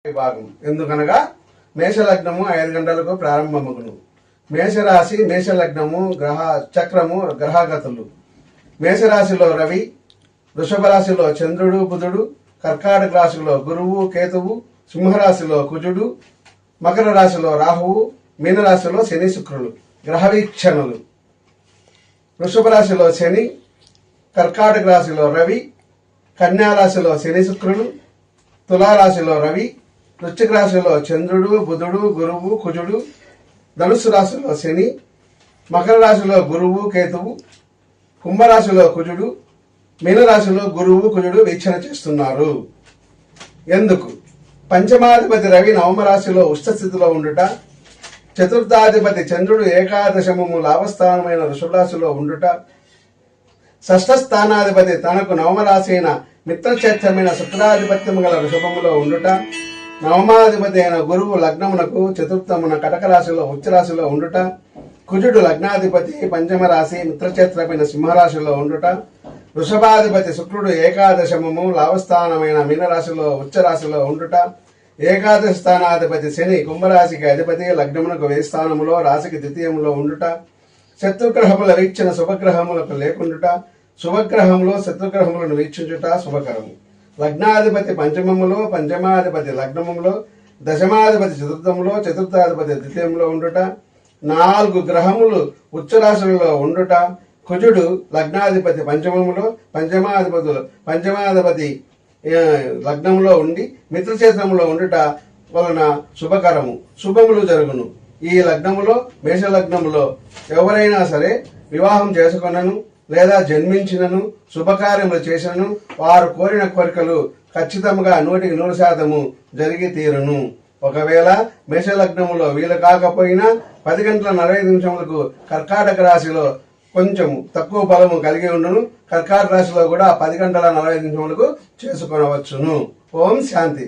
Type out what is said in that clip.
విభాగం ఎందుకనగా మేషలగ్నము 5 గంటలకు ప్రారంభమగును. మేషరాశి మేషలగ్నము గ్రహ చక్రము గ్రహగతులు. మేషరాశిలో రవి, వృషభ రాశిలో చంద్రుడు బుధుడు, కర్కాటక రాశిలో గురువు కేతువు, సింహరాశిలో కుజుడు, మకర రాశిలో రాహువు, మీనరాశిలో శని శుక్రులు. గ్రహ వీక్షణలు: వృషభ రాశిలో శని, కర్కాటక రాశిలో రవి, కన్యా రాశిలో శని శుక్రులు, తులారాశిలో రవి, వృశ్చిక రాశిలో చంద్రుడు బుధుడు గురువు కుజుడు, ధనుస్సు రాశిలో శని, మకర రాశిలో గురువు కేతువు, కుంభరాశిలో కుజుడు, మీనరాశిలో గురువు కుజుడు వీక్షణ చేస్తున్నారు. ఎందుకు? పంచమాధిపతి రవి నవమ రాశిలో ఉష్ణస్థితిలో ఉండుట, చతుర్థాధిపతి చంద్రుడు ఏకాదశమము లాభస్థానమైన వృషభ రాశిలో ఉండుట, షష్ఠ స్థానాధిపతి తనకు నవమ రాశి అయిన మిత్రక్షేత్రమైన శుక్రాధిపత్యము గల వృషభములో ఉండుట, నవమాధిపతి అయిన గురువు లగ్నమునకు చతుర్థమున కటక రాశిలో ఉచ్చరాశిలో ఉండుట, కుజుడు లగ్నాధిపతి పంచమ రాశి మిత్రక్షేత్రమైన సింహరాశిలో ఉండుట, వృషభాధిపతి శుక్రుడు ఏకాదశమము లాభస్థానమైన మీనరాశిలో ఉచ్చరాశిలో ఉండుట, ఏకాదశ స్థానాధిపతి శని కుంభరాశికి అధిపతి లగ్నమునకు వ్యయ స్థానములో రాశికి ద్వితీయములో ఉండుట, శత్రుగ్రహముల వీక్షణ శుభగ్రహములకు లేకుండుట, శుభగ్రహంలో శత్రుగ్రహములను వీక్షించుట శుభకరము. లగ్నాధిపతి పంచమములో, పంచమాధిపతి లగ్నములో, దశమాధిపతి చతుర్థములో, చతుర్థాధిపతి ద్వితీయంలో ఉండుట, 4 గ్రహములు ఉచ్చరాశులలో ఉండుట, కుజుడు లగ్నాధిపతి పంచమములో, పంచమాధిపతి లగ్నంలో ఉండి మిత్రక్షేత్రంలో ఉండుట వలన శుభకరము, శుభములు జరుగును. ఈ లగ్నములో మేషలగ్నములో ఎవరైనా సరే వివాహం చేసుకొనను లేదా జన్మించినను శుభకార్యములు చేసినను వారు కోరిన కోరికలు ఖచ్చితంగా 100% జరిగి తీరును. ఒకవేళ మేషలగ్నములో వీలు కాకపోయినా 10 గంటల 45 నిమిషములకు కర్కాటక రాశిలో కొంచెం తక్కువ బలము కలిగి ఉండును. కర్కాటక రాశిలో కూడా 10 గంటల 45 నిమిషములకు చేసుకొనవచ్చును. ఓం శాంతి.